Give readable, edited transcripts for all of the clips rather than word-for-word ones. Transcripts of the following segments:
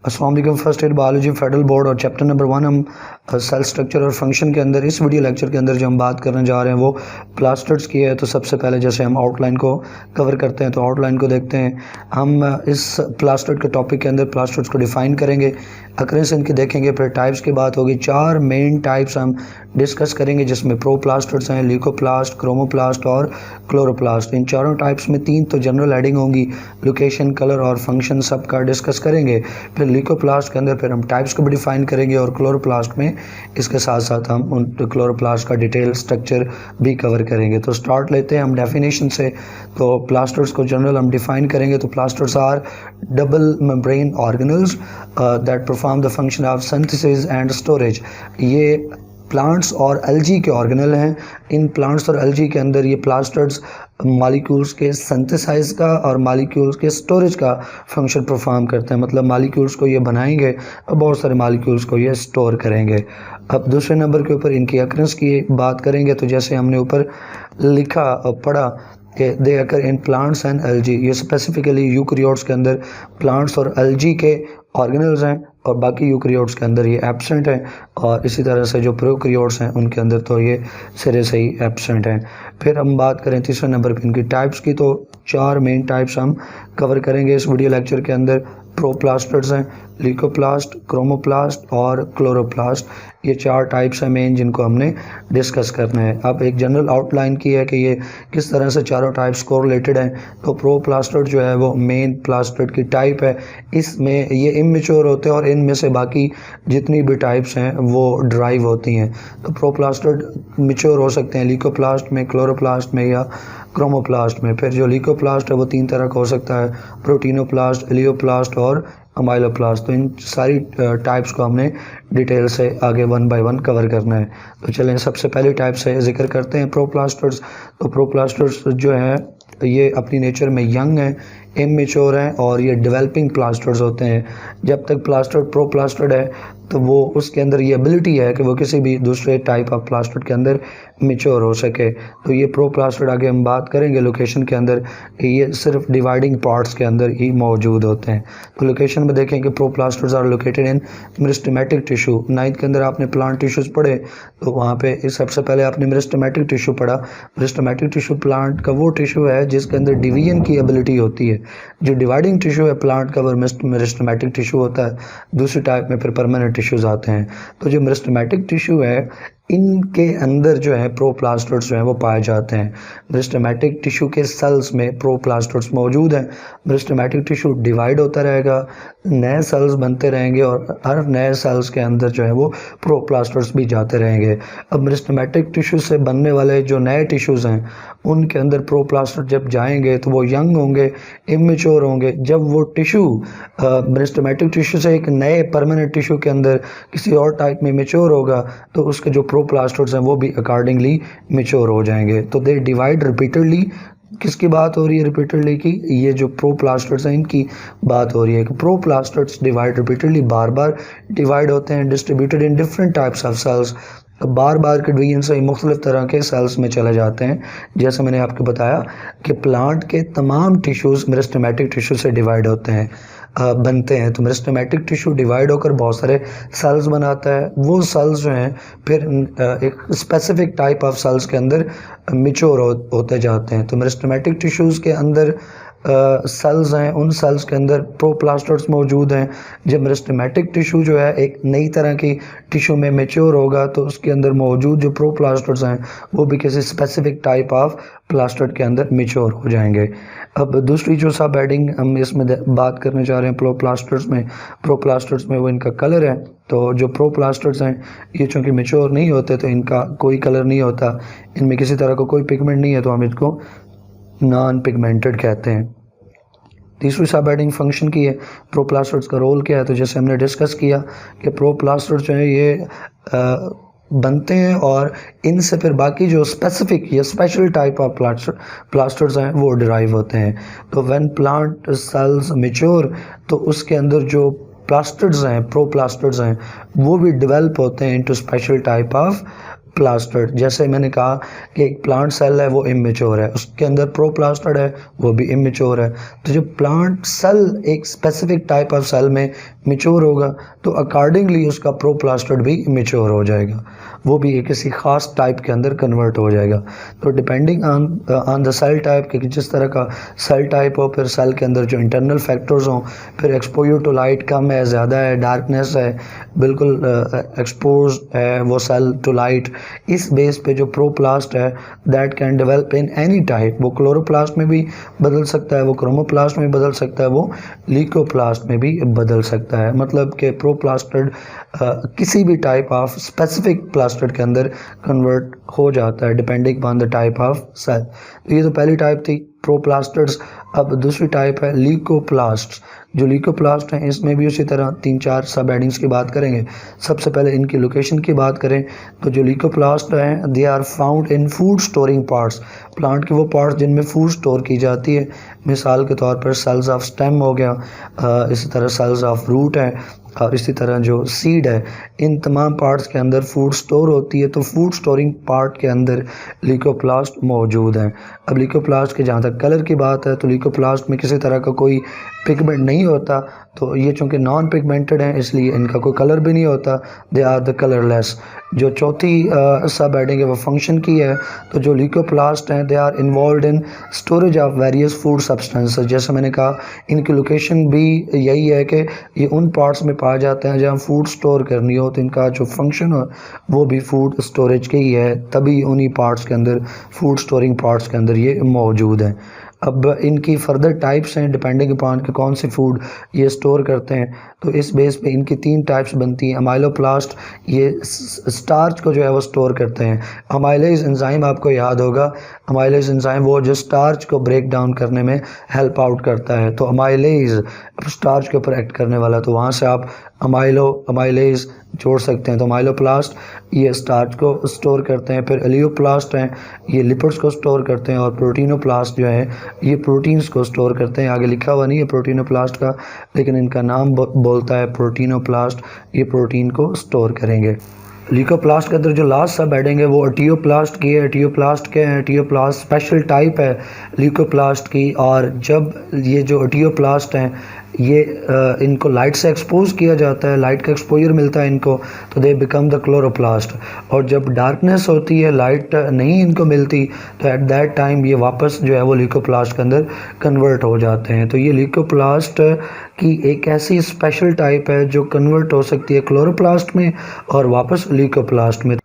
अस्सलाम वालेकुम। First year biology federal board और चैप्टर नंबर 1 हम सेल स्ट्रक्चर और फंक्शन के अंदर इस वीडियो लेक्चर के अंदर जो हम बात करने जा रहे हैं वो प्लास्टर्स की है। तो सबसे पहले जैसे हम आउटलाइन को कवर करते हैं तो आउटलाइन को देखते हैं। हम इस प्लास्टर्ड के टॉपिक के अंदर प्लास्टर्स को डिफ़ाइन करेंगे, अक्रेंस इनकी देखेंगे, फिर टाइप्स की बात होगी। 4 मेन टाइप्स हम डिस्कस करेंगे जिसमें प्रोप्लास्टर्स हैं, ल्यूकोप्लास्ट, क्रोमोप्लास्ट और क्लोरोप्लास्ट। इन चारों टाइप्स में 3 तो जनरल हेडिंग होंगी, लोकेशन, कलर और फंक्शन सब का डिस्कस करेंगे। फिर ल्यूकोप्लास्ट के अंदर फिर हम टाइप्स को भी डिफाइन करेंगे और क्लोरोप्लास्ट में इसके साथ साथ हम उन क्लोरोप्लास्ट का डिटेल स्ट्रक्चर भी कवर करेंगे। तो स्टार्ट लेते हैं हम डेफिनेशन से। तो प्लास्टर्स को जनरल हम डिफाइन करेंगे। तो plastids are double membrane organelles that perform the function of synthesis and storage. ये प्लांट्स और एल्गी के ऑर्गेनल हैं। इन प्लांट्स और एल्गी के अंदर ये प्लास्टर्स मॉलिक्यूल्स के सिंथेसाइज का और मॉलिक्यूल्स के स्टोरेज का फंक्शन परफॉर्म करते हैं। मतलब मॉलिक्यूल्स को ये बनाएंगे और बहुत सारे मॉलिक्यूल्स को ये स्टोर करेंगे। अब दूसरे नंबर के ऊपर इनकी अक्रेंस की बात करेंगे। तो जैसे हमने ऊपर लिखा और पढ़ा कि दे अकर इन प्लांट्स एंड एल्गी, ये स्पेसिफिकली यूकैरियोट्स के अंदर प्लांट्स और एल्गी के ऑर्गेनल्स हैं और बाकी यूकैरियोट्स के अंदर ये एब्सेंट हैं। और इसी तरह से जो प्रोकैरियोट्स हैं उनके अंदर तो ये सिरे से ही एब्सेंट हैं। फिर हम बात करें तीसरे नंबर पर इनकी टाइप्स की। तो 4 मेन टाइप्स हम कवर करेंगे इस वीडियो लेक्चर के अंदर। प्रोप्लास्टर्स हैं, ल्यूकोप्लास्ट, क्रोमोप्लास्ट और क्लोरोप्लास्ट। ये 4 टाइप्स हैं मेन जिनको हमने डिस्कस करना है। अब एक जनरल आउटलाइन की है कि ये किस तरह से चारों टाइप्स कोरिलेटेड हैं। तो प्रोप्लास्टर्ड जो है वो मेन प्लास्टर्ड की टाइप है। इसमें ये इमेच्योर होते हैं और इनमें से बाकी जितनी भी टाइप्स हैं वो ड्राइव होती हैं। तो प्रोप्लास्टर्ड मैच्योर हो सकते हैं ल्यूकोप्लास्ट में, क्लोरोप्लास्ट में या क्रोमोप्लास्ट में। फिर जो ल्यूकोप्लास्ट है वो 3 तरह का हो सकता है, प्रोटीनोप्लास्ट, इलियोप्लास्ट और अमाइलोप्लास्ट। तो इन सारी टाइप्स को हमने डिटेल से आगे 1 बाय 1 कवर करना है। तो चलें सबसे पहली टाइप से जिक्र करते हैं प्रोप्लास्टर्स। तो प्रोप्लास्टर्स जो हैं ये अपनी नेचर में यंग हैं, इमेच्योर हैं और ये डेवलपिंग प्लास्टर्स होते हैं। जब तक प्लास्टर्ड प्रोप्लास्टर्ड है तो वो उसके अंदर ये एबिलिटी है कि वो किसी भी दूसरे टाइप ऑफ प्लास्टर्ड के अंदर मेच्योर हो सके। तो ये प्रोप्लास्टर्ड आगे हम बात करेंगे लोकेशन के अंदर, ये सिर्फ डिवाइडिंग पार्ट्स के अंदर ही मौजूद होते हैं। तो लोकेशन में देखें कि proplastids are located in meristematic tissue. 9th के अंदर आपने प्लांट टिश्यूज़ पढ़े तो वहाँ पे सबसे पहले आपने मेरिस्टेमेटिक टिश्यू पढ़ा। मेरिस्टेमेटिक टिश्यू प्लांट का वो टिश्यू है जिसके अंदर डिवीजन की एबिलिटी होती है। जो डिवाइडिंग टिश्यू है प्लांट का वो मेरिस्टेमेटिक टिश्यू होता है। दूसरी टाइप में फिर परमानेंट टिश्यूज़ आते हैं। तो जो मेरिस्टेमेटिक टिश्यू है इनके अंदर जो है प्रोप्लास्टर्स जो हैं वो पाए जाते हैं। मेरिस्टेमेटिक टिश्यू के सेल्स में प्रोप्लास्टर्स मौजूद हैं। मेरिस्टेमेटिक टिश्यू डिवाइड होता रहेगा, नए सेल्स बनते रहेंगे और हर नए सेल्स के अंदर जो है वो प्रोप्लास्टर्स भी जाते रहेंगे। अब मेरिस्टेमेटिक टिश्यू से बनने वाले जो नए टिश्यूज़ हैं उनके अंदर प्रोप्लास्टर जब जाएंगे तो वो यंग होंगे, इमेच्योर होंगे। जब वो टिश्यू मेरिस्टेमेटिक टिश्यू से एक नए परमानेंट टिश्यू के अंदर किसी और टाइप में मेच्योर होगा तो उसके जो प्रोप्लास्टर्स हैं वो भी अकॉर्डिंगली मेच्योर हो जाएंगे। तो दे डिवाइड रिपीटेडली। किसकी बात हो रही है रिपीटेडली की? ये जो प्रोप्लास्टर्स हैं इनकी बात हो रही है कि प्रोप्लास्टर्स डिवाइड रिपीटेडली, बार बार डिवाइड होते हैं, distributed in different types of cells. बार बार के डिवीजन से मुख्तलिफ तरह के सेल्स में चले जाते हैं। जैसे मैंने आपको बताया कि प्लांट के तमाम टिश्यूज़ मेरिस्टेमेटिक टिश्यू से डिवाइड होते हैं, बनते हैं। तो मेरिस्टेमेटिक टिश्यू डिवाइड होकर बहुत सारे सेल्स बनाता है। वो सेल्स जो हैं फिर एक स्पेसिफिक टाइप ऑफ सेल्स के अंदर मैच्योर होते जाते हैं। तो मेरिस्टेमेटिक टिश्यूज़ के अंदर सेल्स हैं, उन सेल्स के अंदर प्रोप्लास्टर्स मौजूद हैं। जब मेरिस्टेमेटिक टिश्यू जो है एक नई तरह की टिश्यू में मैच्योर होगा तो उसके अंदर मौजूद जो प्रोप्लास्टर्स हैं वो भी किसी स्पेसिफिक टाइप ऑफ प्लास्टर्ड के अंदर मैच्योर हो जाएंगे। अब दूसरी जो सब हेडिंग हम इसमें बात करने जा रहे हैं प्रोप्लास्टर्स में वो इनका कलर है। तो जो प्रोप्लास्टर्स हैं ये चूँकि मैच्योर नहीं होते तो इनका कोई कलर नहीं होता, इनमें किसी तरह का कोई पिगमेंट नहीं है, तो हम इसको नॉन पिगमेंटेड कहते हैं। तीसरी सब हेडिंग फंक्शन की है, प्रोप्लास्टर्स का रोल क्या है। तो जैसे हमने डिस्कस किया कि प्रोप्लास्टर्स जो है ये बनते हैं और इनसे फिर बाकी जो स्पेसिफिक या स्पेशल टाइप ऑफ प्लास्टर्स हैं वो डिराइव होते हैं। तो व्हेन प्लांट सेल्स मैच्योर तो उसके अंदर जो प्लास्टर्स हैं, प्रोप्लास्टर्स हैं, वो भी डेवलप होते हैं into special type of plastered. जैसे मैंने कहा कि एक प्लांट सेल है वो इमेच्योर है, उसके अंदर प्रोप्लास्टर्ड है वो भी इमेच्योर है। तो जब प्लांट सेल एक स्पेसिफिक टाइप ऑफ सेल में मेच्योर होगा तो अकॉर्डिंगली उसका प्रोप्लास्टर्ड भी मेच्योर हो जाएगा, वो भी किसी ख़ास टाइप के अंदर कन्वर्ट हो जाएगा। तो depending on the cell type कि जिस तरह का सेल टाइप हो, फिर सेल के अंदर जो इंटरनल फैक्टर्स हों, फिर एक्सपोजर टू लाइट कम है, ज़्यादा है, डार्कनेस है, बिल्कुल एक्सपोज है वो सेल टू लाइट, इस बेस पे जो प्रोप्लास्ट है that can develop in any type. वो क्लोरोप्लास्ट में भी बदल सकता है, वो क्रोमोप्लास्ट में बदल सकता है, वो ल्यूकोप्लास्ट में भी बदल सकता है। मतलब कि प्रोप्लास्टर्ड किसी भी टाइप ऑफ स्पेसिफिक प्लास्टर्ड के अंदर कन्वर्ट हो जाता है depending on the type of cell. तो ये तो पहली टाइप थी प्रोप्लास्टर्स। अब दूसरी टाइप है ल्यूकोप्लास्ट। जो ल्यूकोप्लास्ट हैं इसमें भी उसी तरह 3-4 सब हेडिंग्स की बात करेंगे। सबसे पहले इनकी लोकेशन की बात करें तो जो ल्यूकोप्लास्ट हैं they are found in food storing parts. Plant के वो पार्ट्स जिनमें फूड स्टोर की जाती है, मिसाल के तौर पर सेल्स ऑफ स्टेम हो गया, इसी तरह सेल्स ऑफ रूट है, और इसी तरह जो सीड है, इन तमाम पार्ट्स के अंदर फूड स्टोर होती है। तो फूड स्टोरिंग पार्ट के अंदर ल्यूकोप्लास्ट मौजूद हैं। अब ल्यूकोप्लास्ट के जहाँ तक कलर की बात है तो ल्यूकोप्लास्ट में किसी तरह का कोई पिगमेंट नहीं होता, तो ये चूँकि नॉन पिगमेंटेड हैं इसलिए इनका कोई कलर भी नहीं होता, दे आर द कलरलेस। जो चौथी सब हेडिंग है वो फंक्शन की है। तो जो ल्यूकोप्लास्ट हैं they are involve in storage of various food substances. जैसे मैंने कहा इनकी लोकेशन भी यही है कि ये उन पार्ट्स में पाए जाते हैं जहाँ फूड स्टोर करनी हो, तो इनका जो फंक्शन है वो भी फूड स्टोरेज के ही है, तभी उन्हीं पार्ट्स के अंदर फूड स्टोरिंग पार्ट्स के अंदर ये मौजूद हैं। अब इनकी फर्दर टाइप्स हैं डिपेंडिंग अपॉन कि कौन से फूड ये स्टोर करते हैं। तो इस बेस पे इनकी 3 टाइप्स बनती हैं। अमाइलोप्लास्ट ये स्टार्च को जो है वो स्टोर करते हैं। अमाइलेज एंजाइम आपको याद होगा, अमाइलेज एंजाइम वो जो स्टार्च को ब्रेक डाउन करने में हेल्प आउट करता है। तो अमाइलेज स्टार्च के ऊपर एक्ट करने वाला, तो वहाँ से आप अमाइलेज जोड़ सकते हैं। तो अमाइलोप्लास्ट ये स्टार्च को स्टोर करते हैं। फिर एलियोप्लास्ट हैं ये लिपिड्स को स्टोर करते हैं, और प्रोटीनोप्लास्ट जो है ये प्रोटीन्स को स्टोर करते हैं। आगे लिखा हुआ नहीं है प्रोटीनोप्लास्ट का, लेकिन इनका नाम बोलता है प्रोटीनोप्लास्ट, ये प्रोटीन को स्टोर करेंगे। ल्यूकोप्लास्ट के अंदर जो लास्ट सब हेडिंग है वो एटियोप्लास्ट की है। एटियोप्लास्ट के हैं, एटियोप्लास्ट स्पेशल टाइप है ल्यूकोप्लास्ट की, और जब ये जो एटियोप्लास्ट हैं ये इनको लाइट से एक्सपोज किया जाता है, लाइट का एक्सपोजर मिलता है इनको, तो दे बिकम द क्लोरोप्लास्ट। और जब डार्कनेस होती है, लाइट नहीं इनको मिलती, तो एट दैट टाइम ये वापस जो है वो ल्यूकोप्लास्ट के अंदर कन्वर्ट हो जाते हैं। तो ये ल्यूकोप्लास्ट की एक ऐसी स्पेशल टाइप है जो कन्वर्ट हो सकती है क्लोरोप्लास्ट में और वापस ल्यूकोप्लास्ट में।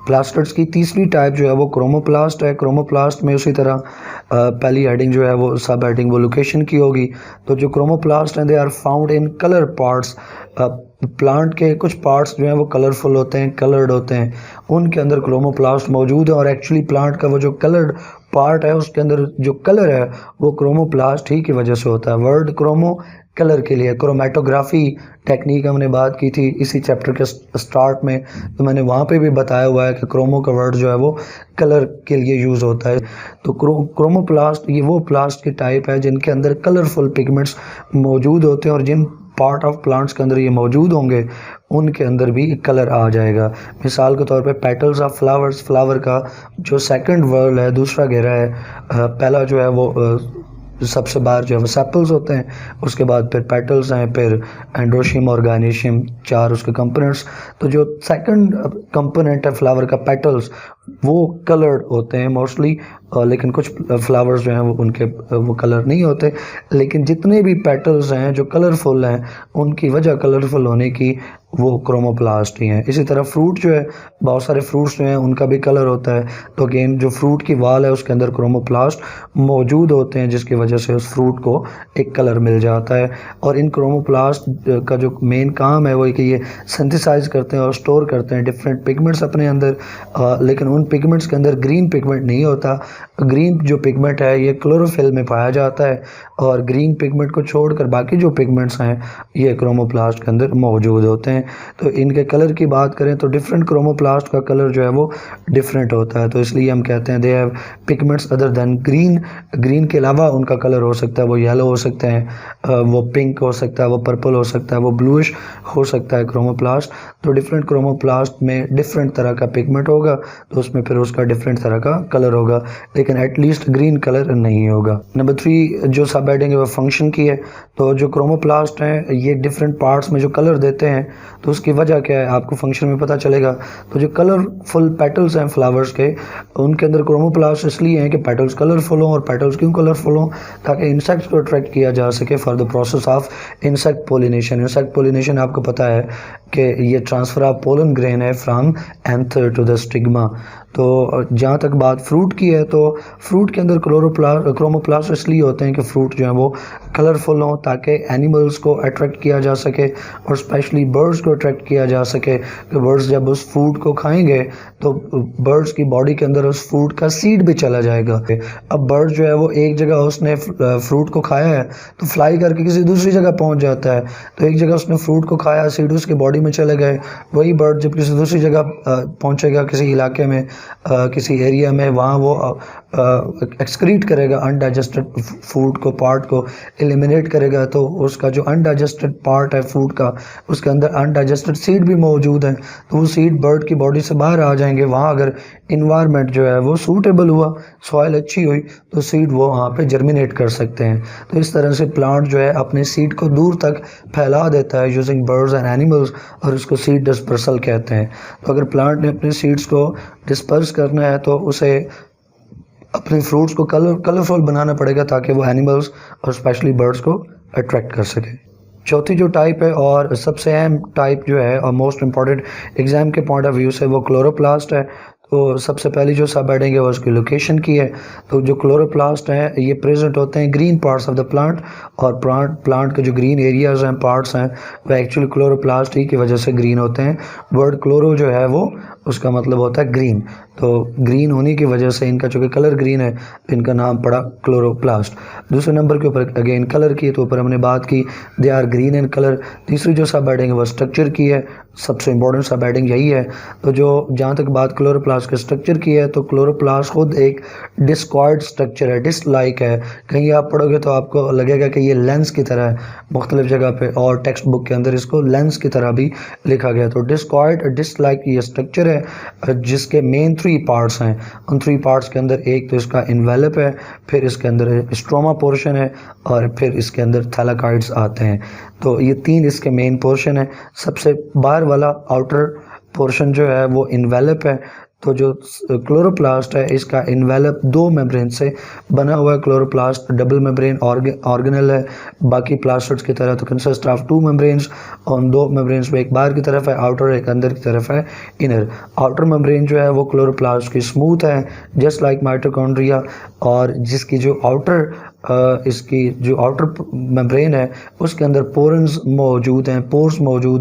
प्लास्टर्स की तीसरी टाइप जो है वो क्रोमोप्लास्ट है। क्रोमोप्लास्ट में उसी तरह पहली हेडिंग जो है वो सब हेडिंग वो लोकेशन की होगी। तो जो क्रोमोप्लास्ट हैं they are found in colour parts. Plant के कुछ पार्ट्स जो हैं वो कलरफुल होते हैं, कलर्ड होते हैं, उनके अंदर क्रोमोप्लास्ट मौजूद है। और एक्चुअली प्लांट का वो जो कलर्ड पार्ट है उसके अंदर जो कलर है वो क्रोमोप्लास्ट ही की वजह से होता है। वर्ड क्रोमो कलर के लिए, क्रोमेटोग्राफी टेक्निक हमने बात की थी इसी चैप्टर के स्टार्ट में, तो मैंने वहाँ पे भी बताया हुआ है कि क्रोमो का वर्ड जो है वो कलर के लिए यूज़ होता है। तो क्रोमोप्लास्ट ये वो प्लास्ट की टाइप है जिनके अंदर कलरफुल पिगमेंट्स मौजूद होते हैं, और जिन पार्ट ऑफ प्लांट्स के अंदर ये मौजूद होंगे उनके अंदर भी कलर आ जाएगा। मिसाल के तौर पे पेटल्स ऑफ फ्लावर्स, फ्लावर का जो सेकंड वर्ड है, दूसरा घेरा है, पहला जो है वो सबसे बाहर जो है वो सेपल्स होते हैं, उसके बाद फिर पेटल्स हैं, फिर एंड्रोशियम और गायनेशियम, 4 उसके कंपोनेंट्स। तो जो सेकंड कंपोनेंट है फ्लावर का, पेटल्स, वो कलर्ड होते हैं मोस्टली, लेकिन कुछ फ्लावर्स जो हैं वो उनके वो कलर नहीं होते। लेकिन जितने भी पेटल्स हैं जो कलरफुल हैं उनकी वजह कलरफुल होने की वो क्रोमोप्लास्ट ही हैं। इसी तरह फ्रूट जो है, बहुत सारे फ्रूट्स जो हैं उनका भी कलर होता है, तो अगेन जो फ्रूट की वाल है उसके अंदर क्रोमोप्लास्ट मौजूद होते हैं जिसकी वजह से उस फ्रूट को एक कलर मिल जाता है। और इन क्रोमोप्लास्ट का जो मेन काम है वो कि ये सिंथेसाइज करते हैं और स्टोर करते हैं डिफरेंट पिगमेंट्स अपने अंदर, लेकिन उन उन पिगमेंट्स के अंदर ग्रीन पिगमेंट नहीं होता। ग्रीन जो पिगमेंट है ये क्लोरोफिल में पाया जाता है और ग्रीन पिगमेंट को छोड़कर बाकी जो पिगमेंट्स हैं ये क्रोमोप्लास्ट के अंदर मौजूद होते हैं। तो इनके कलर की बात करें तो डिफरेंट क्रोमोप्लास्ट का कलर जो है वो डिफरेंट होता है, तो इसलिए हम कहते हैं they have pigments other than green. Green के अलावा उनका कलर हो सकता है वो येलो हो सकते हैं, वो पिंक हो सकता है, वो पर्पल हो सकता है, वो ब्लूइश हो सकता है क्रोमोप्लास्ट। तो डिफरेंट क्रोमोप्लास्ट में डिफरेंट तरह का पिगमेंट होगा तो उसमें फिर उसका डिफरेंट तरह का कलर होगा, लेकिन एटलीस्ट ग्रीन कलर नहीं होगा। नंबर 3 जो सब हेडिंग है वो फंक्शन की है। तो जो क्रोमोप्लास्ट हैं ये डिफरेंट पार्ट्स में जो कलर देते हैं तो उसकी वजह क्या है आपको फंक्शन में पता चलेगा। तो जो कलरफुल पेटल्स हैं फ्लावर्स के उनके अंदर क्रोमोप्लास्ट इसलिए हैं कि पेटल्स कलरफुल हों, और पेटल्स क्यों कलरफुल हों, ताकि इंसेक्ट्स को अट्रैक्ट किया जा सके for the process of insect pollination. Insect pollination आपको पता है कि ये ट्रांसफ़र ऑफ पोलन ग्रेन है from anther to the stigma. तो जहाँ तक बात फ्रूट की है तो फ्रूट के अंदर क्रोमोप्लास्ट इसलिए होते हैं कि फ्रूट जो है वो कलरफुल हों ताकि एनिमल्स को अट्रैक्ट किया जा सके और स्पेशली बर्ड्स को अट्रैक्ट किया जा सके कि बर्ड्स जब उस फूड को खाएंगे तो बर्ड्स की बॉडी के अंदर उस फूड का सीड भी चला जाएगा। अब बर्ड जो है वो एक जगह उसने फ्रूट को खाया है तो फ्लाई करके किसी दूसरी जगह पहुंच जाता है, तो एक जगह उसने फ्रूट को खाया, सीड उसकी बॉडी में चले गए, वही बर्ड जब किसी दूसरी जगह पहुंचेगा किसी इलाके में किसी एरिया में, वहाँ वो एक्सक्रीट करेगा अनडाइजेस्टेड फूड को, पार्ट को एलिमिनेट करेगा, तो उसका जो अनडाइजेस्टेड पार्ट है फूड का उसके अंदर अनडाइजेस्टेड सीड भी मौजूद है, तो वो सीड बर्ड की बॉडी से बाहर आ जाएंगे। वहाँ अगर इन्वायरमेंट जो है वो सूटेबल हुआ, सॉइल अच्छी हुई तो सीड वो वहाँ पे जर्मिनेट कर सकते हैं। तो इस तरह से प्लांट जो है अपने सीड को दूर तक फैला देता है यूजिंग बर्ड्स एंड एनिमल्स, और उसको सीड डिस्पर्सल कहते हैं। तो अगर प्लांट ने अपने सीड्स को डिस्पर्स करना है तो उसे अपने फ्रूट्स को कलरफुल बनाना पड़ेगा ताकि वो एनिमल्स और स्पेशली बर्ड्स को अट्रैक्ट कर सके। चौथी जो टाइप है और सबसे अहम टाइप जो है और मोस्ट इम्पॉर्टेंट एग्जाम के पॉइंट ऑफ व्यू से वो क्लोरोप्लास्ट है। तो सबसे पहली जो सब हेडिंग है वो उसकी लोकेशन की है। तो जो क्लोरोप्लास्ट हैं ये प्रेजेंट होते हैं green parts of the plant, और प्लांट के जो ग्रीन एरियाज हैं पार्ट्स हैं वह एक्चुअली क्लोरोप्लास्ट ही की वजह से ग्रीन होते हैं। वर्ड क्लोरो जो है वो उसका मतलब होता है ग्रीन, तो ग्रीन होने की वजह से इनका चूँकि कलर ग्रीन है तो इनका नाम पड़ा क्लोरोप्लास्ट। दूसरे नंबर के ऊपर अगेन कलर की, तो ऊपर हमने बात की they are green in colour. तीसरी जो सब हेडिंग है वो स्ट्रक्चर की है, सबसे इंपॉर्टेंट सब हेडिंग यही है। तो जो जहाँ तक बात क्लोरोप्लास्ट के स्ट्रक्चर की है तो क्लोरोप्लास्ट खुद एक डिस्कॉइड स्ट्रक्चर है, डिस्क लाइक है। कहीं आप पढ़ोगे तो आपको लगेगा कि ये लेंस की तरह है मुख्तलिफ जगह पे, और टेक्स्ट बुक के अंदर इसको लेंस की तरह भी लिखा गया। तो डिस्कॉइड डिस्क लाइक ये स्ट्रक्चर है जिसके मेन 3 पार्ट्स हैं। उन 3 पार्ट्स के अंदर एक तो इसका इन्वेलप है, फिर इसके अंदर स्ट्रोमा पोर्शन है, और फिर इसके अंदर थैलाकॉइड्स आते हैं। तो ये 3 इसके मेन पोर्शन है। सबसे बाहर वाला आउटर पोर्शन जो है वो इन्वेलप है। तो जो क्लोरोप्लास्ट है इसका इन्वेलप 2 मेम्ब्रेन से बना हुआ है। क्लोरोप्लास्ट डबल मेम्ब्रेन ऑर्गेनल है, बाकी प्लास्टिड्स की तरह तो कंसिस्ट ऑफ 2 मेम्ब्रेन्स, और 2 मेम्ब्रेन्स में एक बाहर की तरफ है आउटर, एक अंदर की तरफ है इनर। आउटर मेम्ब्रेन जो है वो क्लोरोप्लास्ट की स्मूथ है जस्ट लाइक माइटोकॉन्ड्रिया, और जिसकी जो इसकी जो आउटर मेम्ब्रेन है उसके अंदर पोरस मौजूद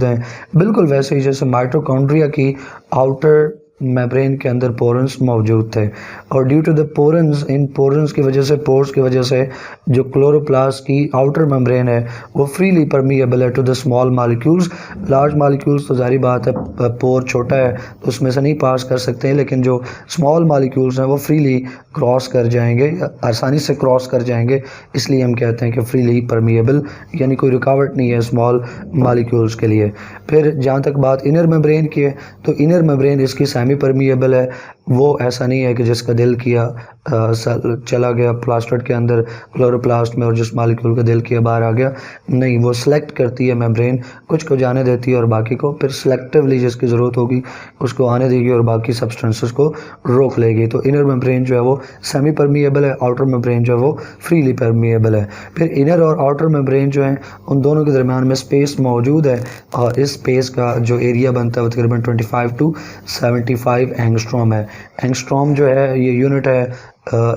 हैं बिल्कुल वैसे ही जैसे माइटोकॉन्ड्रिया की आउटर मेम्ब्रेन के अंदर पोरस मौजूद थे। और ड्यू टू द पोरस, इन पोरस की वजह से, पोर्स की वजह से जो क्लोरोप्लास्ट की आउटर मेम्ब्रेन है वो फ्रीली परमिएबल है to the small molecules. Large molecules तो जारी बात है पोर छोटा है तो उसमें से नहीं पास कर सकते हैं, लेकिन जो स्मॉल मॉलिक्यूल्स हैं वो फ्रीली क्रॉस कर जाएंगे, आसानी से क्रॉस कर जाएंगे, इसलिए हम कहते हैं कि फ्रीली परमिएबल, यानी कोई रुकावट नहीं है स्मॉल मॉलिक्यूल्स के लिए। फिर जहाँ तक बात इनर मेम्ब्रेन की है तो इनर मेम्ब्रेन इसकी सेमी परमिएबल है। वो ऐसा नहीं है कि जिसका दिल किया चला गया प्लास्टिड के अंदर क्लोरोप्लास्ट में और जिस मॉलिक्यूल का दिल किया बाहर आ गया, नहीं, वो सिलेक्ट करती है मेम्ब्रेन, कुछ को जाने देती है और बाकी को फिर सिलेक्टिवली जिसकी ज़रूरत होगी उसको आने देगी और बाकी सब्सटेंसेस को रोक लेगी। तो इनर मेम्ब्रेन जो है वो सेमी परमिएबल है, आउटर मेम्ब्रेन जो है वो फ्रीली परमिएबल है। फिर इनर और आउटर मेम्ब्रेन जो है उन दोनों के दरमियान में स्पेस मौजूद है, और इस स्पेस का जो एरिया बनता है वो तकरीबन 25 to 75 एंगस्ट्रॉम है। एंगस्ट्रॉम जो है ये यूनिट है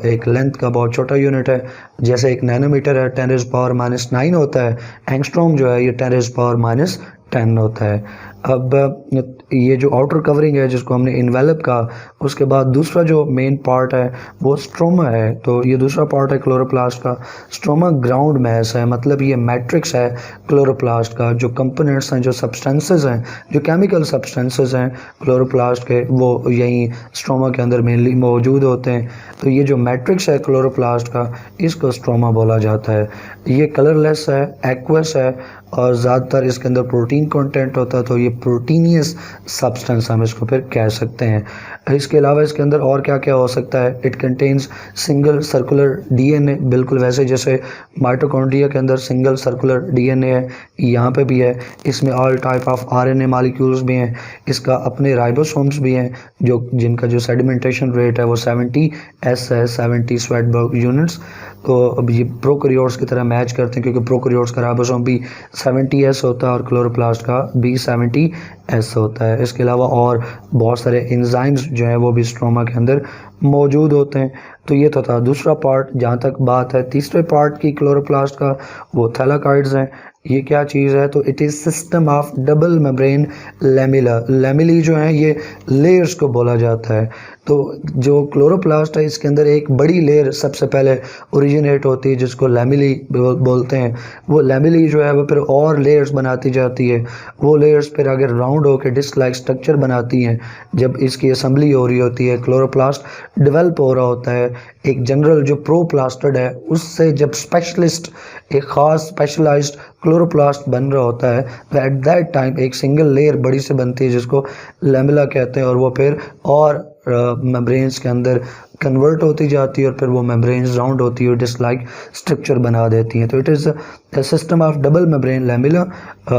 एक लेंथ का बहुत छोटा यूनिट है, जैसे एक नैनोमीटर है 10⁻⁻⁹ होता है, एंगस्ट्रॉम जो है ये 10⁻⁻10 होता है। अब ये जो आउटर कवरिंग है जिसको हमने इन्वेलप कहा, उसके बाद दूसरा जो मेन पार्ट है वो स्ट्रोमा है। तो ये दूसरा पार्ट है क्लोरोप्लास्ट का। स्ट्रोमा ग्राउंड मैस है, मतलब ये मैट्रिक्स है क्लोरोप्लास्ट का। जो कंपोनेंट्स हैं, जो सब्सटेंसेस हैं, जो केमिकल सब्सटेंसेस हैं क्लोरोप्लास्ट के, वो यहीं स्ट्रोमा के अंदर मेनली मौजूद होते हैं। तो ये जो मैट्रिक्स है क्लोरोप्लास्ट का, इसको स्ट्रोमा बोला जाता है। ये कलरलेस है, एक्वस है और ज़्यादातर इसके अंदर प्रोटीन कंटेंट होता है, तो ये प्रोटीनियस सब्सटेंस हम इसको फिर कह सकते हैं। इसके अलावा इसके अंदर और क्या क्या हो सकता है, it contains single circular DNA, बिल्कुल वैसे जैसे माइटोकॉन्ड्रिया के अंदर सिंगल सर्कुलर डीएनए है, यहाँ पे भी है। इसमें all type of RNA molecules भी हैं। इसका अपने राइबोसोम्स भी हैं जो जिनका जो सेडिमेंटेशन रेट है वो 70 S है, 70 स्वेटबर्ग यूनिट्स। तो अब ये प्रोकैरियोट्स की तरह मैच करते हैं, क्योंकि प्रोकैरियोट्स का राइबोसोम भी 70 S होता है और क्लोरोप्लास्ट का भी 70 S होता है। इसके अलावा और बहुत सारे एंजाइम्स जो हैं वो भी स्ट्रोमा के अंदर मौजूद होते हैं। तो ये तो था दूसरा पार्ट। जहाँ तक बात है तीसरे पार्ट की क्लोरोप्लास्ट का, वो थैलाकॉइड्स हैं। ये क्या चीज़ है, तो it is system of double membrane lamella. Lamellae जो है ये लेयर्स को बोला जाता है। तो जो क्लोरोप्लास्ट है इसके अंदर एक बड़ी लेयर सबसे पहले ओरिजिनेट होती है जिसको लैमिली बोलते हैं। वो लैमिली जो है वो फिर और लेयर्स बनाती जाती है। वो लेयर्स फिर अगर राउंड होकर डिस्क लाइक स्ट्रक्चर बनाती हैं। जब इसकी असेंबली हो रही होती है, क्लोरोप्लास्ट डेवलप हो रहा होता है, एक जनरल जो प्रोप्लास्टड है उससे जब स्पेशलिस्ट, एक ख़ास स्पेशलाइज्ड क्लोरोप्लास्ट बन रहा होता है, तो एट दैट टाइम एक सिंगल लेयर बड़ी से बनती है जिसको लैमेला कहते हैं, और वो फिर और मेम्ब्रेन्स के अंदर कन्वर्ट होती जाती है और फिर वो मेम्ब्रेन्स राउंड होती है और डिस्क लाइक स्ट्रक्चर बना देती हैं। तो it is a system of double membrane lamella.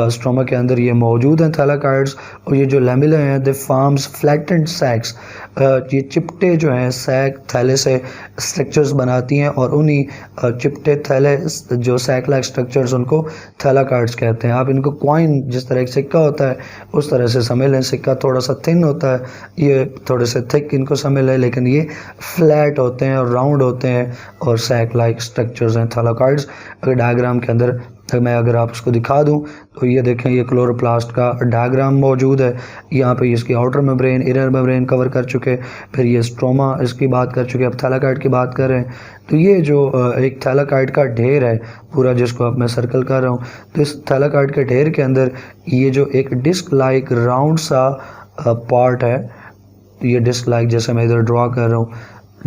Stroma के अंदर ये मौजूद हैं थैलाकॉइड्स। और ये जो लैमिला हैं दे फॉर्म्स फ्लैटेंड सैक्स। ये चिपटे जो हैं सैक थैले से स्ट्रक्चर्स बनाती हैं और उन्हीं चिपटे थैले जो सैक लाइक स्ट्रक्चर्स उनको थैलाकॉइड्स कहते हैं। आप इनको कॉइन जिस तरह एक सिक्का होता है उस तरह से समझ लें। सिक्का थोड़ा सा थिन होता है, ये थोड़े से थिक इनको समझ लें, लेकिन ये फ्लैट होते हैं और राउंड होते हैं और सैक लाइक स्ट्रक्चर्स हैं थैलाकॉइड्स। अगर डायग्राम के अंदर मैं अगर आप इसको दिखा दूं तो ये देखें, ये क्लोरोप्लास्ट का डायग्राम मौजूद है। यहाँ पे इसकी outer membrane, inner membrane cover कर चुके, फिर ये स्ट्रोमा इसकी बात कर चुके, अब थैलाकॉइड की बात कर रहे हैं। तो ये जो एक थैलाकॉइड का ढेर है पूरा, जिसको अब मैं सर्कल कर रहा हूँ, तो इस थैलाकॉइड के ढेर के अंदर ये जो एक डिस्क लाइक राउंड सा पार्ट है, ये डिस्क लाइक जैसे मैं इधर ड्रॉ कर रहा हूँ,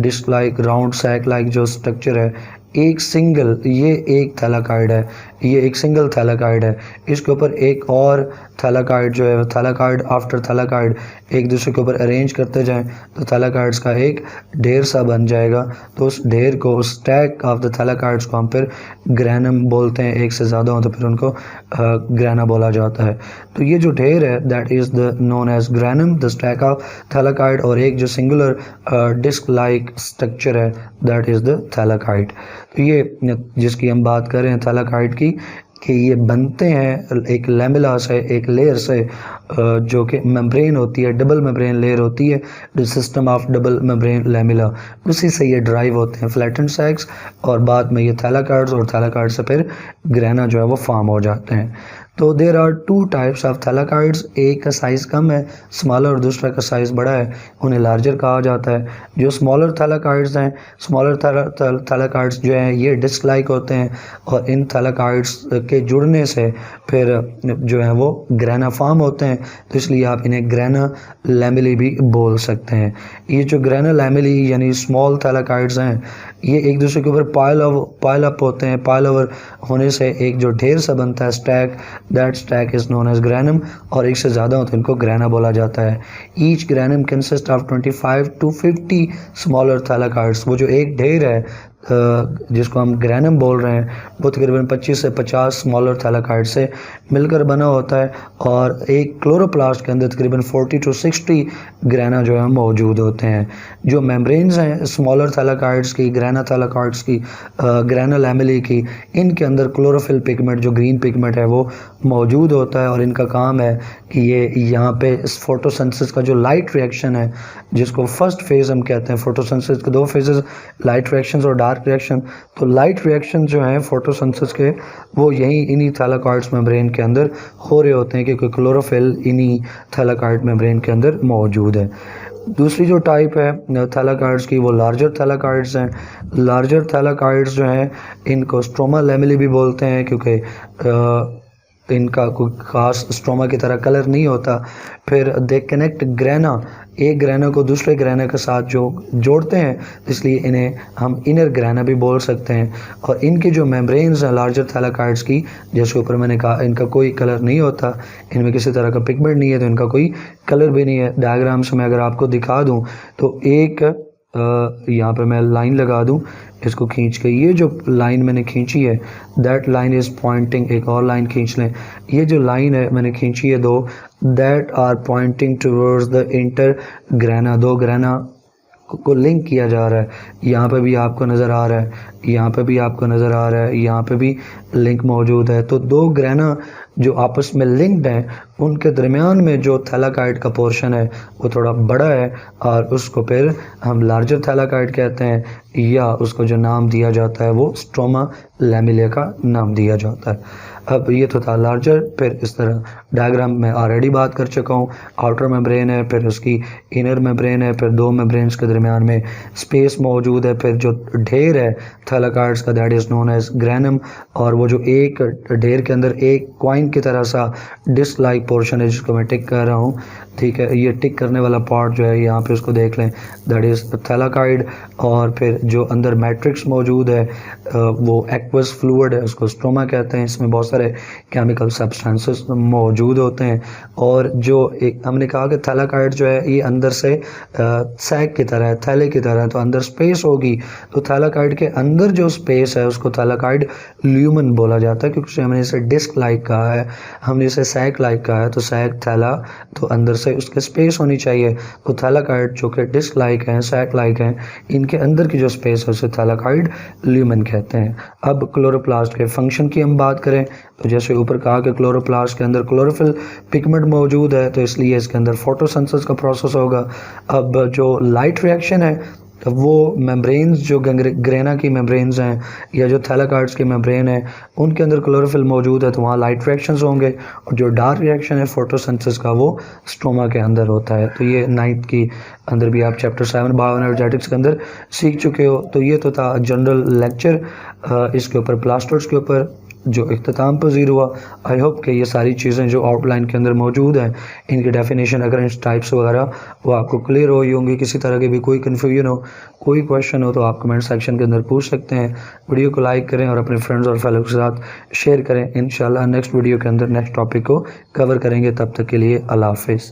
disc like round sac like जो स्ट्रक्चर है, एक सिंगल, ये एक थैलाकॉइड है, ये एक सिंगल थैलाकॉइड है। इसके ऊपर एक और थैलाकॉइड जो है, थैलाकॉइड आफ्टर थैलाकॉइड एक दूसरे के ऊपर अरेंज करते जाएं तो थैलाकॉइड्स का एक ढेर सा बन जाएगा। तो उस ढेर को, उस स्टैक ऑफ द थैलाकॉइड्स को हम फिर ग्रैनम बोलते हैं। एक से ज़्यादा हो तो फिर उनको ग्रैना बोला जाता है। तो ये जो ढेर है that is the known as granum, the stack of thylakoid. और एक जो सिंगुलर डिस्क लाइक स्ट्रक्चर है दैट इज़ द थैलाकॉइड। तो ये जिसकी हम बात कर रहे हैं थैलाकॉइड की, कि ये बनते हैं एक लैमिला से, एक लेयर से, जो कि मेम्ब्रेन होती है, डबल मेम्ब्रेन लेयर होती है, the system of double membrane lamella. उसी से ये ड्राइव होते हैं फ्लैटेंड सैक्स, और बाद में ये थैलाकॉइड्स, और थैलाकॉइड से फिर ग्रैना जो है वो फॉर्म हो जाते हैं। तो there are two types of thylakoids, एक का साइज़ कम है स्मॉलर और दूसरा का साइज़ बड़ा है, उन्हें लार्जर कहा जाता है। जो स्मॉलर थैलाकॉइड्स हैं, स्मॉलर थैलाकॉइड्स जो हैं ये डिस्क लाइक होते हैं, और इन थैलाकॉइड्स के जुड़ने से फिर जो है वो ग्रैना फॉर्म होते हैं। तो इसलिए आप इन्हें ग्रैना लैमिली भी बोल सकते हैं। ये जो ग्रैना लैमिली यानी स्मॉल थैलाकॉइड्स हैं, ये एक दूसरे के ऊपर पाइल अप होते हैं। पाइल ओवर होने से एक जो ढेर सा बनता है stack, that stack is known as granum, और एक से ज़्यादा हो तो इनको ग्रैना बोला जाता है। Each granum consist of 25 to 50 smaller thylakoids. वो जो एक ढेर है जिसको हम ग्रैनम बोल रहे हैं, वो तकरीबन 25 से 50 स्मॉलर थैलाकॉइड से मिलकर बना होता है। और एक क्लोरोप्लास्ट के अंदर तकरीबन 40 to 60 ग्रैना जो है मौजूद होते हैं। जो मेम्ब्रेन्स हैं स्मॉलर थैलाकॉइड्स की, ग्रैना थैलाकॉइड्स की, ग्रैना लैमिली की, इनके अंदर क्लोरोफिल पिगमेंट जो ग्रीन पिगमेंट है वो मौजूद होता है, और इनका काम है कि ये यहाँ पे इस फोटोसिंथेसिस का जो लाइट रिएक्शन है, जिसको फर्स्ट फेज़ हम कहते हैं। फोटोसिंथेसिस के दो फेजेस, लाइट रिएक्शंस और डार्क डार्क रिएक्शन, तो लाइट रिएक्शन जो हैं फोटोसिंथेसिस के वो यहीं इन्हीं थैलाकॉइड्स मेम्ब्रेन के अंदर हो रहे होते हैं, क्योंकि क्लोरोफिल इन्हीं थैलाकॉइड मेम्ब्रेन के अंदर मौजूद है। दूसरी जो टाइप है थैलाकॉइड्स की वो लार्जर थैलाकॉइड्स हैं। लार्जर थैलाकॉइड्स जो हैं इनको स्ट्रोमा लैमेली भी बोलते हैं, क्योंकि इनका कोई ख़ास स्ट्रोमा की तरह कलर नहीं होता। फिर दे कनेक्ट ग्रेना, एक ग्रेना को दूसरे ग्रेना के साथ जो जोड़ते हैं, इसलिए इन्हें हम इनर ग्रेना भी बोल सकते हैं। और इनकी जो मेम्ब्रेन्स हैं लार्जर थैलाकॉइड्स की, जैसे ऊपर मैंने कहा, इनका कोई कलर नहीं होता, इनमें किसी तरह का पिगमेंट नहीं है, तो इनका कोई कलर भी नहीं है। डायग्राम से मैं अगर आपको दिखा दूँ तो एक यहाँ पे मैं लाइन लगा दूँ इसको खींच के, ये जो लाइन मैंने खींची है दैट लाइन इज़ पॉइंटिंग, एक और लाइन खींच लें, ये जो लाइन है मैंने खींची है दो, that are pointing towards the inter grana, दो ग्रेना को लिंक किया जा रहा है। यहाँ पे भी आपको नज़र आ रहा है, यहाँ पे भी आपको नज़र आ रहा है, यहाँ पे भी लिंक मौजूद है। तो दो ग्रेना जो आपस में लिंक्ड हैं, उनके दरमियान में जो थैलाकॉइड का पोर्शन है वो थोड़ा बड़ा है, और उसको फिर हम लार्जर थैलाकॉइड कहते हैं, या उसको जो नाम दिया जाता है वो स्ट्रोमा लैमेलिया का नाम दिया जाता है। अब ये तो था लार्जर। फिर इस तरह डायग्राम में ऑलरेडी बात कर चुका हूँ, आउटर मेम्ब्रेन है, फिर उसकी इनर मेम्ब्रेन है, फिर दो मेम्ब्रेन्स के दरमियान में स्पेस मौजूद है, फिर जो ढेर है थैलाकॉइड्स का that is known as granum, और वो जो एक ढेर के अंदर एक कॉइन की तरह सा डिस्क लाइक पोर्शन है जिसको मैं टिक कर रहा हूँ, ठीक है, ये टिक करने वाला पार्ट जो है यहाँ पे उसको देख लें, दैट इज़ थैलाकॉइड। और फिर जो अंदर मैट्रिक्स मौजूद है वो एक्वस फ्लूइड है, उसको स्ट्रोमा कहते हैं। इसमें बहुत सारे केमिकल सब्सटेंसेस मौजूद होते हैं। और जो एक हमने कहा कि थैलाकॉइड जो है ये अंदर से सैक की तरह है, थैले की तरह है, तो अंदर स्पेस होगी, तो थैलाकॉइड के अंदर जो स्पेस है उसको थैलाकॉइड ल्यूमन बोला जाता है, क्योंकि हमने इसे डिस्क लाइक कहा है, हमने इसे सैक लाइक कहा है, तो सैक थैला, तो अंदर से उसके स्पेस होनी चाहिए। तो थैलाकॉइड जो कि डिस्क लाइक हैं, सैक लाइक हैं, इनके अंदर की जो स्पेस है उसे थैलाकॉइड ल्यूमन कहते हैं। अब क्लोरोप्लास्ट के फंक्शन की हम बात करें तो जैसे ऊपर कहा कि क्लोरोप्लास्ट के अंदर क्लोरोफिल पिगमेंट मौजूद है, तो इसलिए इसके अंदर फोटोसिंथेसिस का प्रोसेस होगा। अब जो लाइट रिएक्शन है तो वो मेम्ब्रेन्स जो ग्रेना की मेम्ब्रेन्स हैं या जो थैलाकॉइड्स की मेम्ब्रेन है उनके अंदर क्लोरोफिल मौजूद है, तो वहाँ लाइट रिएक्शंस होंगे। और जो डार्क रिएक्शन है फोटोसिंथेसिस का वो स्ट्रोमा के अंदर होता है। तो ये 9th की अंदर भी आप चैप्टर 7 बायोएनर्जेटिक्स के अंदर सीख चुके हो। तो ये तो था जनरल लेक्चर इसके ऊपर, प्लास्टर्स के ऊपर, जो इख्तिताम पज़ीर हुआ। आई होप कि ये सारी चीज़ें जो आउटलाइन के अंदर मौजूद हैं, इनकी डेफिनेशन अगर इन टाइप्स वगैरह वो आपको क्लियर हो होंगी। किसी तरह की भी कोई कन्फ्यूजन हो, कोई क्वेश्चन हो, तो आप कमेंट सेक्शन के अंदर पूछ सकते हैं। वीडियो को लाइक करें और अपने फ्रेंड्स और फेलो के साथ शेयर करें। इंशाल्लाह नेक्स्ट वीडियो के अंदर नेक्स्ट टॉपिक को कवर करेंगे। तब तक के लिए अल्लाह हाफिज़।